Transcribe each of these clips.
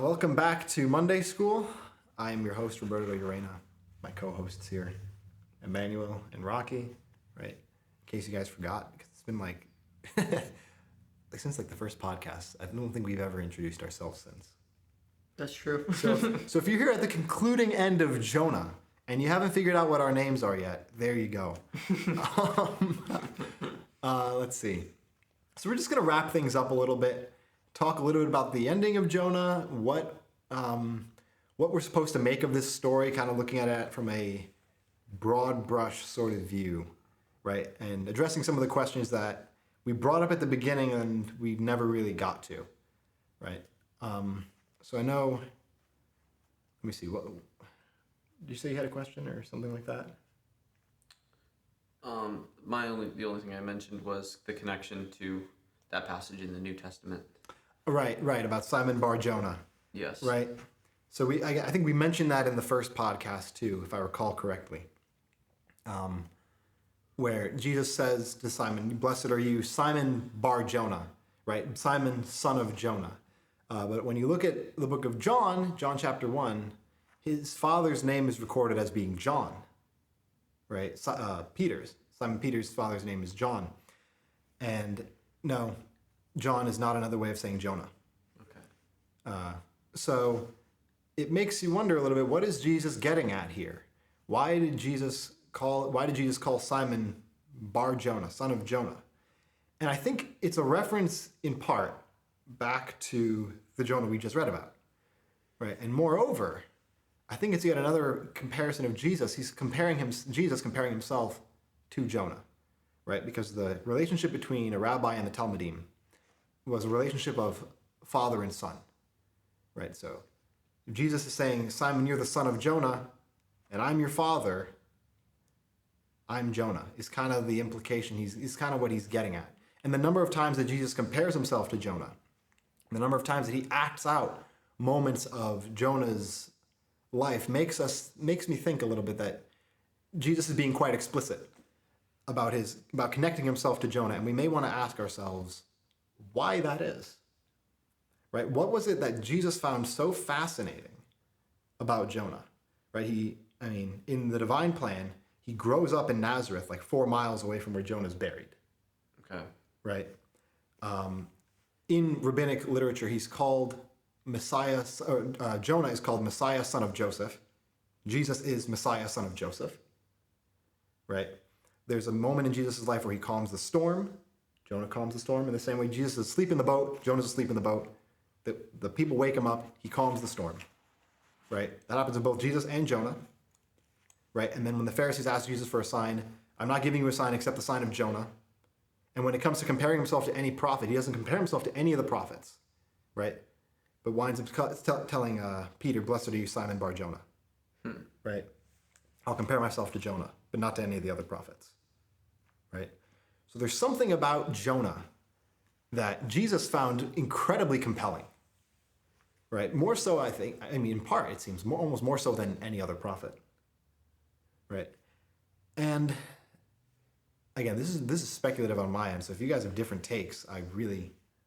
Welcome back to Monday School. I'm your host, Roberto Urena. My co-hosts here, Emmanuel and Rocky, right? In case you guys forgot, because it's been like, since the first podcast, I don't think we've ever introduced ourselves since. That's true. So if you're here at the concluding end of Jonah, and you haven't figured out what our names are yet, there you go. Let's see. So we're just going to wrap things up a little bit, talk a little bit about the ending of Jonah, what we're supposed to make of this story, kind of looking at it from a broad brush sort of view, right? And addressing some of the questions that we brought up at the beginning and we never really got to, right? So I know, let me see, what did you say you had a question or something like that? The only thing I mentioned was the connection to that passage in the New Testament. Right, about Simon Bar Jonah. Yes. Right. So I think we mentioned that in the first podcast too, if I recall correctly. Where Jesus says to Simon, "Blessed are you, Simon Bar Jonah," right? Simon, son of Jonah. But when you look at the book of John chapter 1, his father's name is recorded as being John, right? Simon Peter's father's name is John. And no, John is not another way of saying Jonah. Okay. So it makes you wonder a little bit, what is Jesus getting at here? Why did Jesus call Simon Bar Jonah, son of Jonah? And I think it's a reference in part back to the Jonah we just read about, right? And moreover, I think it's yet another comparison of Jesus. Jesus comparing himself to Jonah, right? Because the relationship between a rabbi and the Talmudim was a relationship of father and son, right? So if Jesus is saying, Simon, you're the son of Jonah, and I'm your father, I'm Jonah, is kind of the implication. Is kind of what he's getting at. And the number of times that Jesus compares himself to Jonah, the number of times that he acts out moments of Jonah's life makes me think a little bit that Jesus is being quite explicit about connecting himself to Jonah. And we may want to ask ourselves why that is, right? What was it that Jesus found so fascinating about Jonah, right? In the divine plan, he grows up in Nazareth, like 4 miles away from where Jonah's buried. Okay. Right? In rabbinic literature, he's called Messiah, Jonah is called Messiah, son of Joseph. Jesus is Messiah, son of Joseph. Right? There's a moment in Jesus' life where he calms the storm. Jonah calms the storm. In the same way, Jesus is asleep in the boat. Jonah's asleep in the boat. The people wake him up. He calms the storm. Right? That happens to both Jesus and Jonah. Right? And then when the Pharisees ask Jesus for a sign, I'm not giving you a sign except the sign of Jonah. And when it comes to comparing himself to any prophet, he doesn't compare himself to any of the prophets. Right? But winds up telling Peter, "Blessed are you, Simon Bar Jonah." Right? I'll compare myself to Jonah, but not to any of the other prophets. Right? So there's something about Jonah that Jesus found incredibly compelling. Right? More so, in part, it seems almost more so than any other prophet. Right? And again, this is speculative on my end, so if you guys have different takes, I'd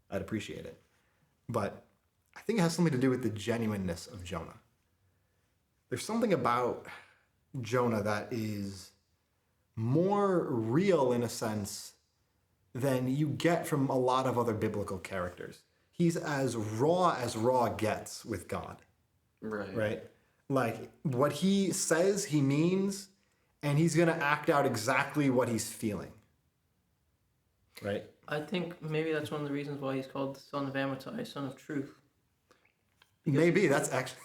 appreciate it. But I think it has something to do with the genuineness of Jonah. There's something about Jonah that is more real in a sense than you get from a lot of other biblical characters. He's as raw gets with God. Right. Right? Like what he says, he means, and he's going to act out exactly what he's feeling. Right? I think maybe that's one of the reasons why he's called the son of Amittai, son of truth. Maybe that's actually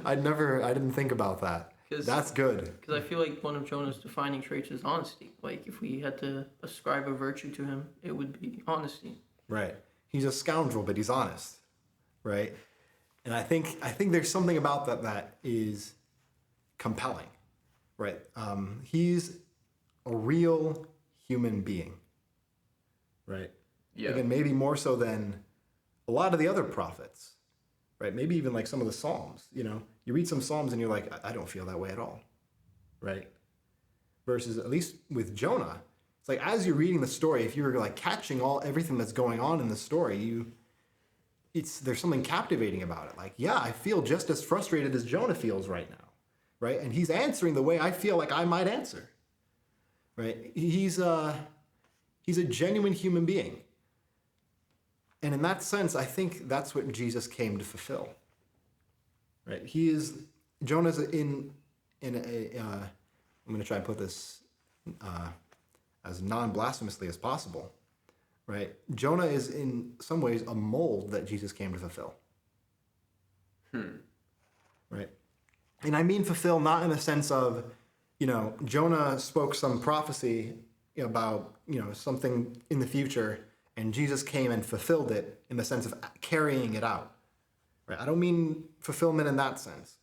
I didn't think about that. That's good. Because I feel like one of Jonah's defining traits is honesty. Like if we had to ascribe a virtue to him, it would be honesty. Right. He's a scoundrel, but he's honest. Right? And I think there's something about that is compelling. Right? He's a real human being. Right? Yeah. Again, maybe more so than a lot of the other prophets. Right? Maybe even like some of the Psalms, You read some Psalms and you're like, I don't feel that way at all. Right? Versus, at least with Jonah, It's like as you're reading the story, if you're like catching everything that's going on in the story, there's something captivating about it. Like, yeah, I feel just as frustrated as Jonah feels right now, right? And he's answering the way I feel like I might answer, right? He's a genuine human being. And in that sense, I think that's what Jesus came to fulfill, right? Jonah's in a, I'm going to try and put this as non-blasphemously as possible, right? Jonah is in some ways a mold that Jesus came to fulfill. Right? And I mean fulfill not in the sense of, Jonah spoke some prophecy about, something in the future, and Jesus came and fulfilled it in the sense of carrying it out. Right? I don't mean fulfillment in that sense.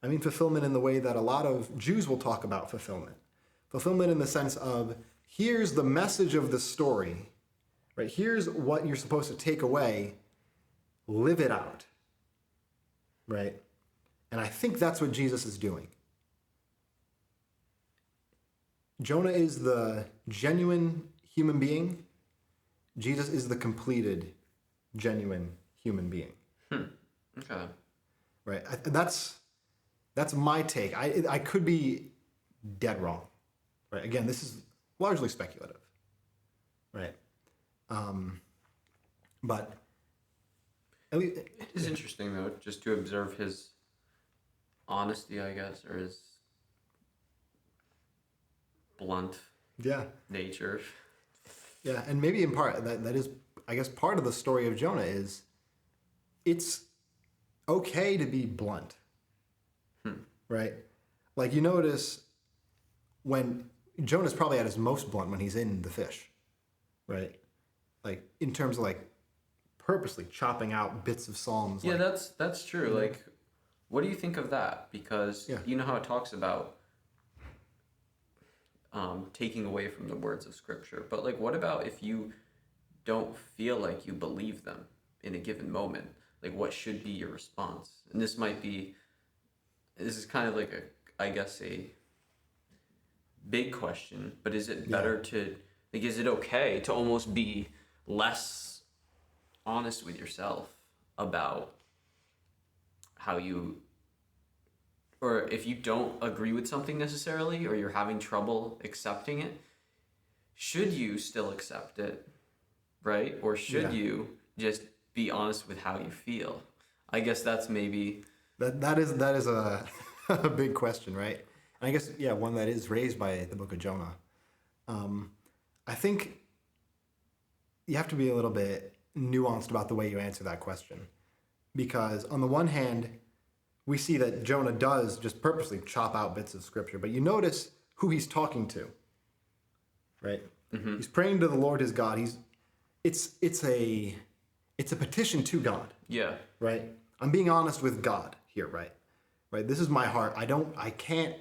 I mean fulfillment in the way that a lot of Jews will talk about fulfillment. Fulfillment in the sense of, here's the message of the story, right? Here's what you're supposed to take away, live it out, right? And I think that's what Jesus is doing. Jonah is the genuine human being. Jesus is the completed, genuine human being. Okay. Right? That's my take. I could be dead wrong. Right? Again, this is largely speculative. Right? But at least, It is interesting, though, just to observe his honesty, I guess, or his blunt nature. Yeah, and maybe in part, that is, I guess, part of the story of Jonah is it's okay to be blunt, right? Like, you notice when Jonah's probably at his most blunt when he's in the fish, right? Like, in terms of, like, purposely chopping out bits of Psalms. Yeah, like, that's true. Like, what do you think of that? Because you know how it talks about taking away from the words of Scripture. But, like, what about if you don't feel like you believe them in a given moment? Like, what should be your response? And this is kind of like I guess a big question, but is it better is it okay to almost be less honest with yourself about how you, or if you don't agree with something necessarily, or you're having trouble accepting it, should you still accept it, right? Or should you just be honest with how you feel? I guess that's maybe... That is a, a big question, right? And I guess, one that is raised by the book of Jonah. I think you have to be a little bit nuanced about the way you answer that question. Because on the one hand, we see that Jonah does just purposely chop out bits of Scripture, but you notice who he's talking to, right? Mm-hmm. He's praying to the Lord his God. It's a petition to God. Yeah. Right? I'm being honest with God here, right? Right? This is my heart. I can't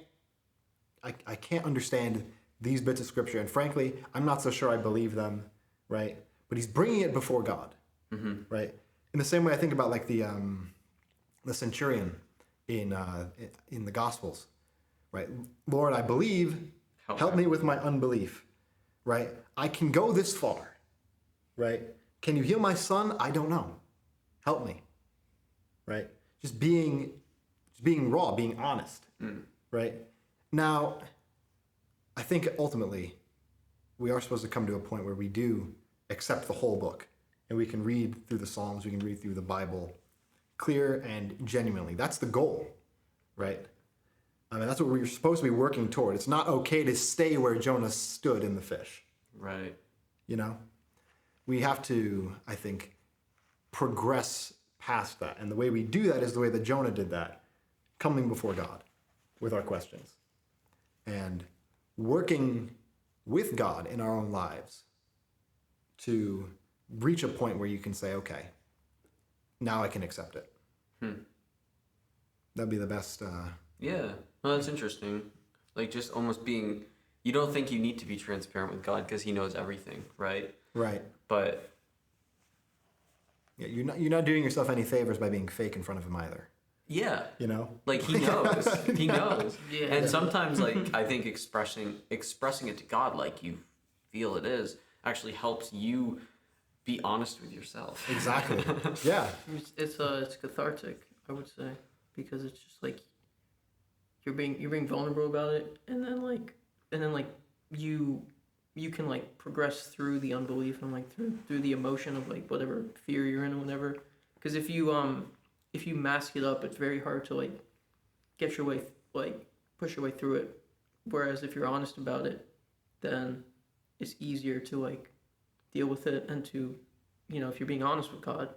understand these bits of Scripture, and frankly, I'm not so sure I believe them, right? But he's bringing it before God, right? In the same way, I think about like the centurion in the Gospels, right? Lord, I believe. Help me with my unbelief, right? I can go this far, right? Can you heal my son? I don't know. Help me, right? Just being raw, being honest, right? Now, I think ultimately we are supposed to come to a point where we do accept the whole book, and we can read through the Psalms, we can read through the Bible clear and genuinely. That's the goal, right? I mean, that's what we're supposed to be working toward. It's not okay to stay where Jonah stood in the fish. Right. We have to, I think, progress past that. And the way we do that is the way that Jonah did that, coming before God with our questions and working with God in our own lives to reach a point where you can say, okay, now I can accept it. That'd be the best. Yeah. Well, that's interesting. Like, just almost being, you don't think you need to be transparent with God because he knows everything, right? Right. But yeah, you're not doing yourself any favors by being fake in front of him either. Yeah. Like he knows. He knows. Yeah. And sometimes, like, I think expressing it to God like you feel it is actually helps you be honest with yourself. Exactly. Yeah. It's cathartic, I would say, because it's just like you're being vulnerable about it, and then like you can like progress through the unbelief and like through the emotion of like whatever fear you're in or whatever. Because if you mask it up, it's very hard to like get your way like push your way through it. Whereas if you're honest about it, then it's easier to like deal with it, and to, you know, if you're being honest with God,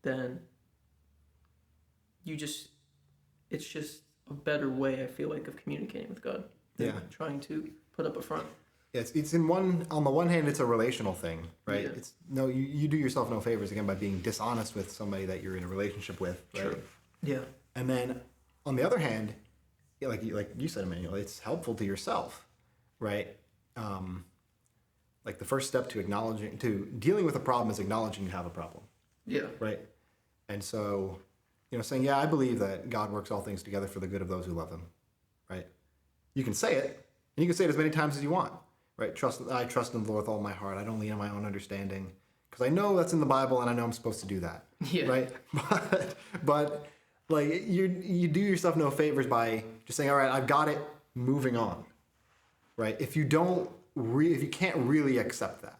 then it's just a better way, I feel like, of communicating with God than Yeah. trying to put up a front. It's on the one hand, it's a relational thing, right? Yeah. You do yourself no favors, again, by being dishonest with somebody that you're in a relationship with, right? Sure. Yeah. And then on the other hand, like you said, Emmanuel, it's helpful to yourself, right? Like the first step to dealing with a problem is acknowledging you have a problem, Yeah. right? And so, saying, yeah, I believe that God works all things together for the good of those who love him, right? You can say it, and you can say it as many times as you want, right? I trust in the Lord with all my heart. I don't lean on my own understanding, because I know that's in the Bible, and I know I'm supposed to do that, Yeah. right? But like you do yourself no favors by just saying, all right, I've got it, moving on, right? If you can't really accept that,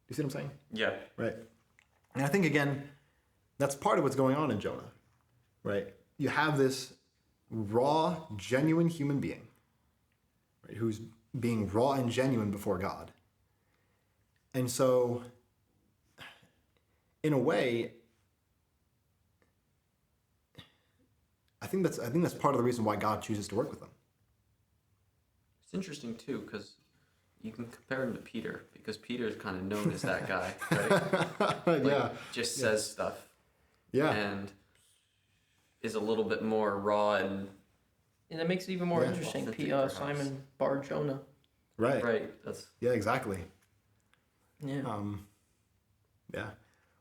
you see what I'm saying? Yeah. Right. And I think, again, that's part of what's going on in Jonah, right? You have this raw, genuine human being, right, who's being raw and genuine before God. And so, in a way, I think that's part of the reason why God chooses to work with them. It's interesting too, because you can compare him to Peter, because Peter is kind of known as that guy, right? Like, Yeah. just says stuff. Yeah. And is a little bit more raw and And that makes it even more Yeah. interesting. Authentic, perhaps. Simon Bar Jonah. Right. right. That's Yeah, exactly. Yeah. Yeah.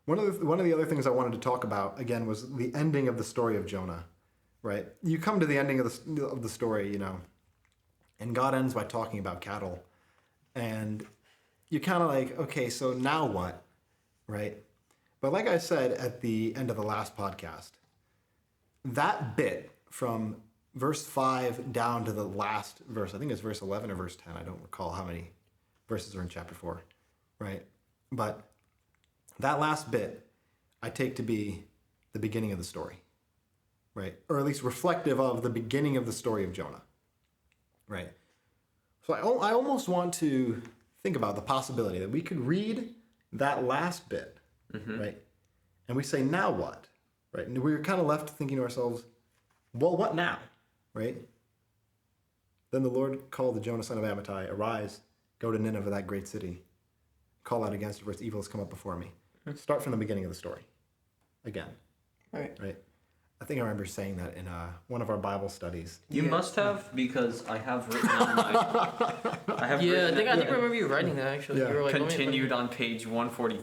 One of the other things I wanted to talk about, again, was the ending of the story of Jonah, right? You come to the ending of the story, and God ends by talking about cattle. And you're kind of like, okay, so now what, right? But like I said at the end of the last podcast, that bit from verse 5 down to the last verse, I think it's verse 11 or verse 10, I don't recall how many verses are in chapter 4, right? But that last bit I take to be the beginning of the story, right? Or at least reflective of the beginning of the story of Jonah, right? So I almost want to think about the possibility that we could read that last bit, right? And we say, now what? Right? And we were kind of left thinking to ourselves, well, what now? Right? Then the Lord called the Jonah son of Amittai, arise, go to Nineveh, that great city. Call out against it, for its evil has come up before me. Start from the beginning of the story. Again. Right. Right? I think I remember saying that in one of our Bible studies. you Yeah. must have, because I have written on my. I have Yeah, I written think I remember you writing that actually. Yeah. You were like, let me- continued on page 140.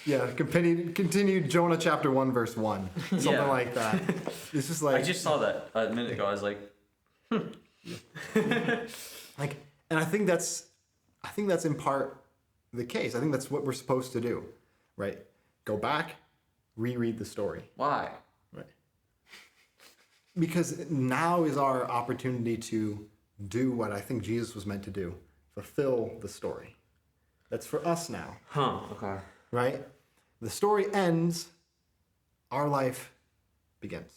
Yeah, continued Jonah chapter 1, verse 1. Something Yeah. like that. It's just like... I just saw that a minute ago. I was like, Like, and I think that's in part the case. I think that's what we're supposed to do, right? Go back, reread the story, why? right? Because now is our opportunity to do what I think Jesus was meant to do, fulfill the story. That's for us now, Huh. Okay. right? The story ends, our life begins.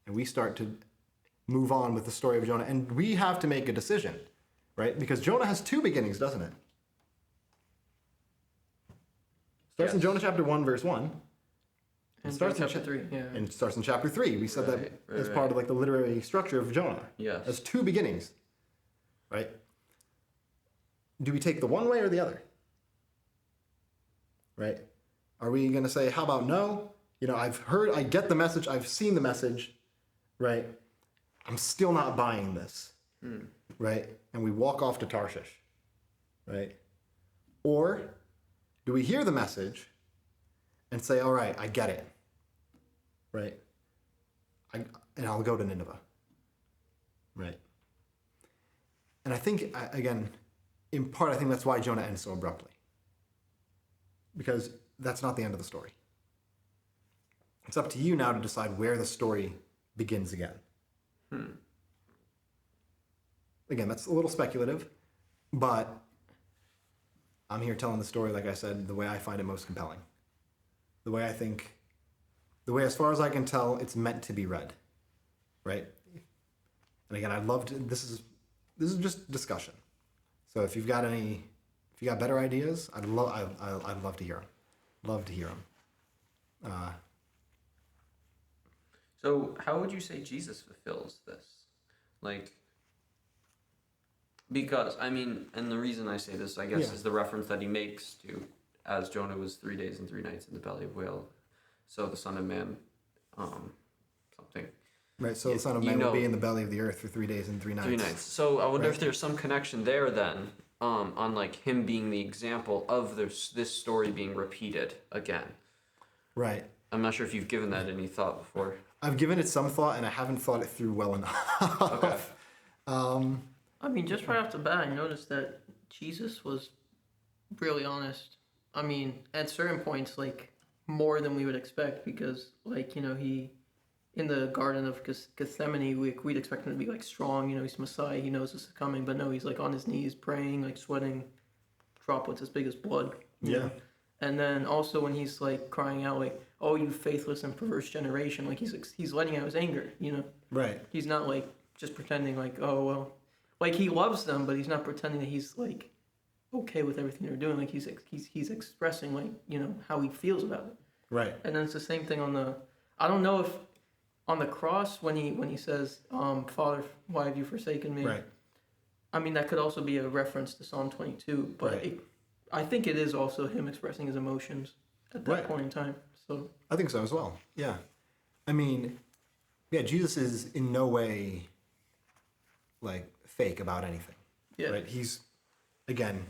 And we start to move on with the story of Jonah. And we have to make a decision, right? Because Jonah has two beginnings, doesn't it? Starts in Yes. Jonah chapter 1, verse 1. And starts in chapter 3, yeah. And it starts in chapter 3. We said Right, that as part of like the literary structure of Jonah. Yes. As two beginnings, right? Do we take the one way or the other? Right? Are we going to say, how about no? I get the message, I've seen the message, right? I'm still not buying this, right? And we walk off to Tarshish, right? Or do we hear the message and say, all right, I get it, right? And I'll go to Nineveh, right? And I think, again, in part, I think that's why Jonah ends so abruptly. Because that's not the end of the story. It's up to you now to decide where the story begins again. Again, that's a little speculative, but I'm here telling the story, like I said, the way I find it most compelling. The way as far as I can tell, it's meant to be read, right? And again, I'd love to, this is just discussion. So if you've got better ideas, I'd love to hear them. Love to hear them. So how would you say Jesus fulfills this? Like, because, I mean, and the reason I say this, I guess, is the reference that he makes to, as Jonah was 3 days and 3 nights in the belly of whale, so the Son of Man, something. Right, so the Son of Man will be in the belly of the earth for 3 days and 3 nights. 3 nights. So I wonder if there's some connection there then, on like him being the example of this story being repeated again. Right. I'm not sure if you've given that any thought before. I've given it some thought, and I haven't thought it through well enough. Okay. I mean, just right off the bat, I noticed that Jesus was really honest. I mean, at certain points, like, more than we would expect, because, like, you know, he, in the Garden of Gethsemane, we'd expect him to be, like, strong, you know, he's Messiah, he knows this is coming, but no, he's, like, on his knees praying, like, sweating droplets as big as blood. You know? And then also when he's, like, crying out, like, oh, you faithless and perverse generation, like, he's letting out his anger, you know? Right. He's not, like, just pretending, like, oh, well, like, he loves them, but he's not pretending that he's, like, okay with everything they're doing. Like, he's expressing, like, you know, how he feels about it. Right. And then it's the same thing on the, I don't know if on the cross when he says, Father, why have you forsaken me? Right. I mean, that could also be a reference to Psalm 22, but Right. I think it is also him expressing his emotions at that point in time. So I think so as well. Yeah. I mean, yeah, Jesus is in no way, like, fake about anything. yeah, Right? He's, again,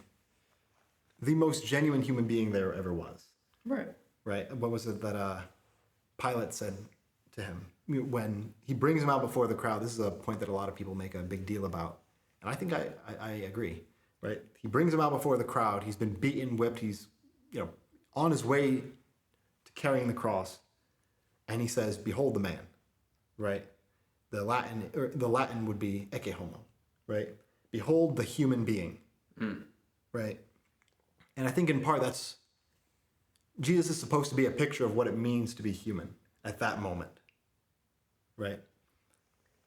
the most genuine human being there ever was. right, Right? What was it that Pilate said to him when he brings him out before the crowd? This is a point that a lot of people make a big deal about, and I think I agree. Right? He brings him out before the crowd. He's been beaten, whipped. He's, you know, on his way to carrying the cross, and he says, "Behold the man." Right? The Latin would be ecce homo. Right? Behold the human being. Right? And I think in part that's Jesus is supposed to be a picture of what it means to be human at that moment. Right?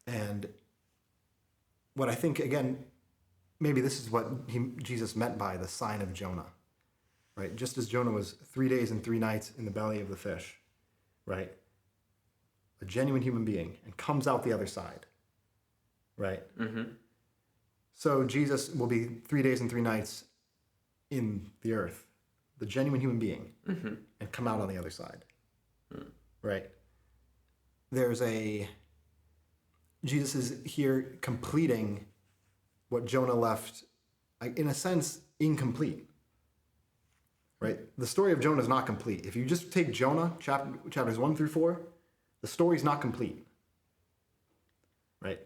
And what I think, again, maybe this is what Jesus meant by the sign of Jonah. Right? Just as Jonah was 3 days and 3 nights in the belly of the fish. Right? A genuine human being, and comes out the other side. Right? Mm-hmm. So Jesus will be 3 days and 3 nights in the earth, the genuine human being, and come out on the other side. Right? Jesus is here completing what Jonah left, in a sense, incomplete. Right? The story of Jonah is not complete. If you just take Jonah, chapters 1 through 4, the story's not complete. Right?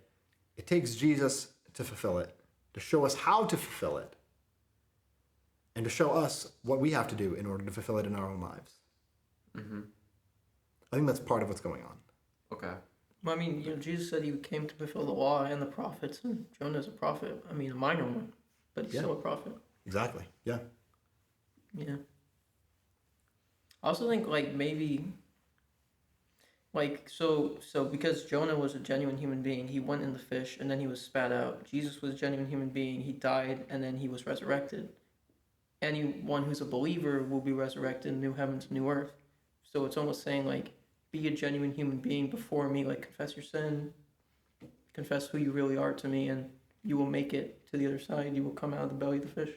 It takes Jesus to fulfill it, to show us how to fulfill it, and to show us what we have to do in order to fulfill it in our own lives. I think that's part of what's going on. Okay. Well, I mean, you know, Jesus said he came to fulfill the law and the prophets, and Jonah's a prophet. I mean, a minor one, but he's still a prophet. Exactly. Yeah. Yeah. I also think, like, maybe, like, so because Jonah was a genuine human being, he went in the fish and then he was spat out. Jesus was a genuine human being, he died and then he was resurrected. Anyone who's a believer will be resurrected in new heavens, new earth. So it's almost saying, like, be a genuine human being before me, like, confess your sin, confess who you really are to me, and you will make it to the other side. You will come out of the belly of the fish.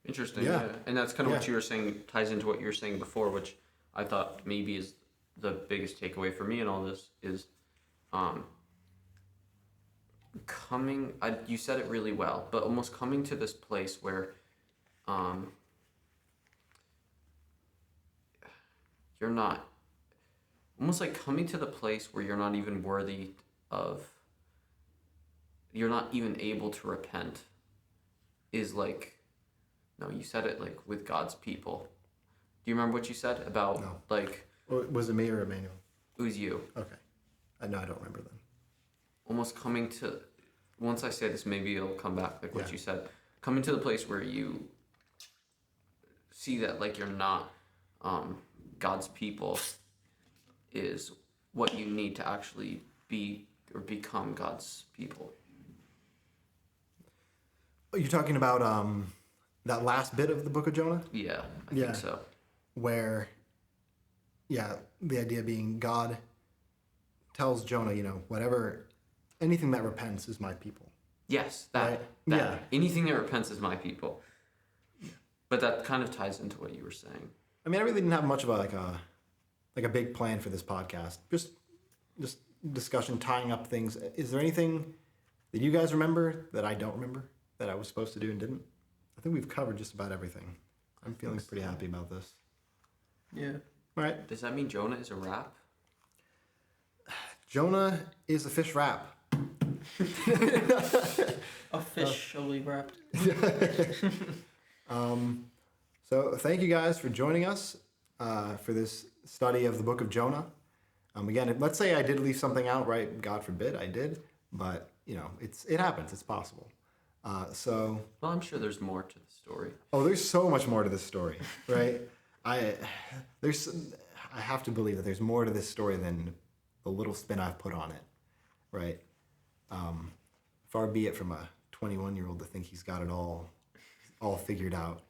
Interesting. Yeah. Yeah. And that's kind of what you were saying, ties into what you were saying before, which I thought maybe is the biggest takeaway for me in all this is you said it really well, but almost coming to this place where you're not, almost like coming to the place where you're not even worthy of, you're not even able to repent is like, no, you said it like with God's people. Do you remember what you said about No. like? Or was it me or Emmanuel? It was you. Okay. No, I don't remember then. Almost coming to, once I say this, maybe it'll come back like what Yeah. you said. Coming to the place where you see that like you're not God's people is what you need to actually be or become God's people. You're talking about that last bit of the book of Jonah? Yeah, I Yeah. think so. Where, the idea being God tells Jonah, whatever, anything that repents is my people. Yes, that. Right. That. Yeah. Anything that repents is my people. But that kind of ties into what you were saying. I mean, I really didn't have much of a big plan for this podcast. Just discussion, tying up things. Is there anything that you guys remember that I don't remember that I was supposed to do and didn't? I think we've covered just about everything. I'm feeling pretty happy about this. Yeah. All right. Does that mean Jonah is a rap? Jonah is a fish wrap. Officially wrapped. So thank you guys for joining us for this study of the book of Jonah. Again, let's say I did leave something out, right? God forbid I did, but it happens. It's possible. Well, I'm sure there's more to the story. Oh, there's so much more to this story, right? I have to believe that there's more to this story than the little spin I've put on it, right? Far be it from a 21-year-old to think he's got it all figured out.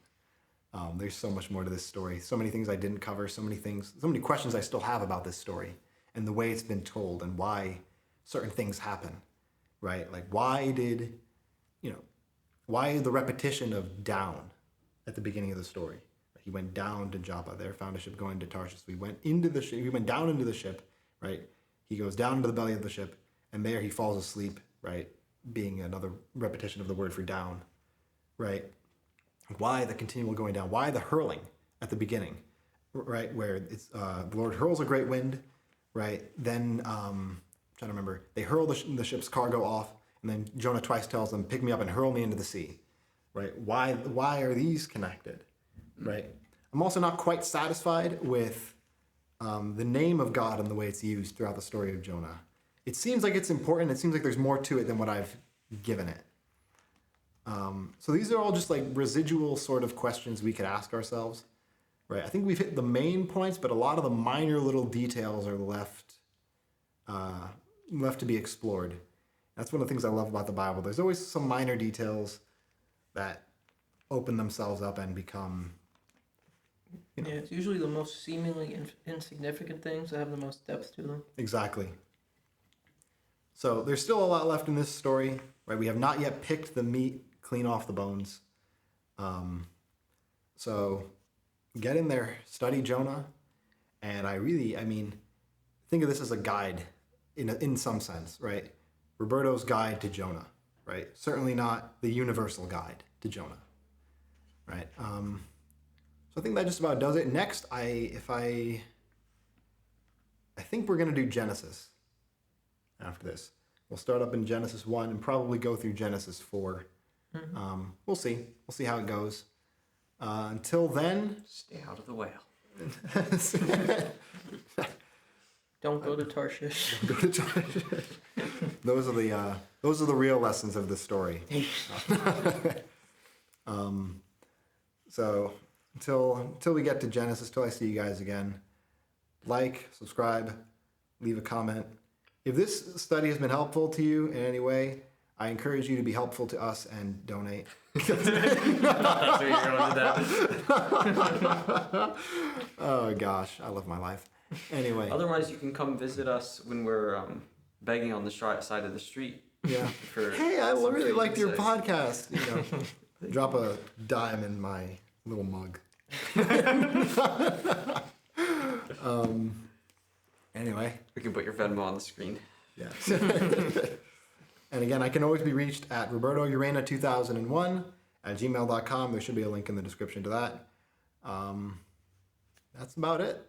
There's so much more to this story. So many things I didn't cover. So many questions I still have about this story and the way it's been told and why certain things happen, right? Like why the repetition of down at the beginning of the story? He went down to Joppa there, found a ship going to Tarshish. We went into the ship. He went down into the ship, right? He goes down into the belly of the ship, and there he falls asleep, right? Being another repetition of the word for down, right? Why the continual going down? Why the hurling at the beginning, right? Where it's the Lord hurls a great wind, right? Then I'm trying to remember. They hurl the ship's cargo off, and then Jonah twice tells them, "Pick me up and hurl me into the sea," right? Why are these connected, right? I'm also not quite satisfied with the name of God and the way it's used throughout the story of Jonah. It seems like it's important. It seems like there's more to it than what I've given it. So these are all just like residual sort of questions we could ask ourselves, right? I think we've hit the main points, but a lot of the minor little details are left to be explored. That's one of the things I love about the Bible. There's always some minor details that open themselves up and become... Yeah, it's usually the most seemingly insignificant things that have the most depth to them. Exactly. So there's still a lot left in this story, right? We have not yet picked the meat clean off the bones. So get in there, study Jonah, and think of this as a guide in some sense, right? Roberto's guide to Jonah, right? Certainly not the universal guide to Jonah, right? So I think that just about does it. Next, I think we're going to do Genesis after this. We'll start up in Genesis 1 and probably go through Genesis 4. Mm-hmm. We'll see. We'll see how it goes. Until then... Stay out of the whale. Don't go to Tarshish. Don't go to Tarshish. Those are the real lessons of the story. So until we get to Genesis, till I see you guys again, like, subscribe, leave a comment. If this study has been helpful to you in any way, I encourage you to be helpful to us and donate. That's where you're going with that. Oh gosh, I love my life. Anyway. Otherwise, you can come visit us when we're begging on the side of the street. Yeah. Hey, I really liked your podcast. Drop a dime in my little mug. Anyway. We can put your Venmo on the screen. Yes. And again, I can always be reached at robertourena2001@gmail.com. There should be a link in the description to that. That's about it.